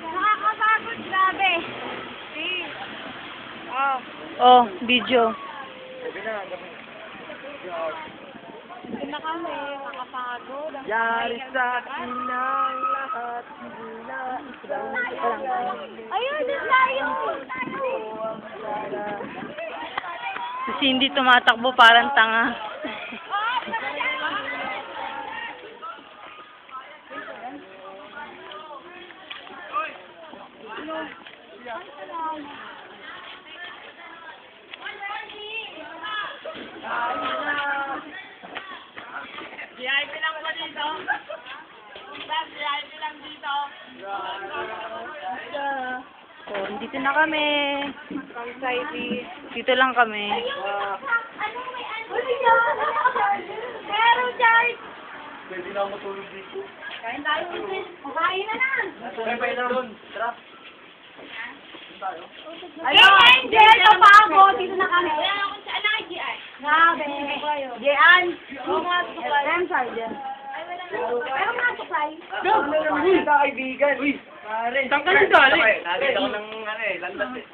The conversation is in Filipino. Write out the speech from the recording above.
Nakakapagod, grabe. Oh, video. Ito na kami, nakakapagod. Yari sa akin ang lahat, hindi na isang Ayun, doon tayo. Si Cindy tumatakbo parang tanga. VIP lang ba dito? VIP lang dito. Oh, dito na kami. Dito lang kami. Pero, Charles! Pwede na ako matulog dito. Kain tayo, Kain na na! Pwede na doon. Tara. Ayun, Angel! Tapago! Dito na kami. Wala na akong saan na kay Gian. Grabe. Gian! Oo nga, suklay. I'm sorry, Gian. Pero mga suklay. Uy, kaibigan. Uy, pare. Saan ka nagaling? Nakita ko ng landas eh.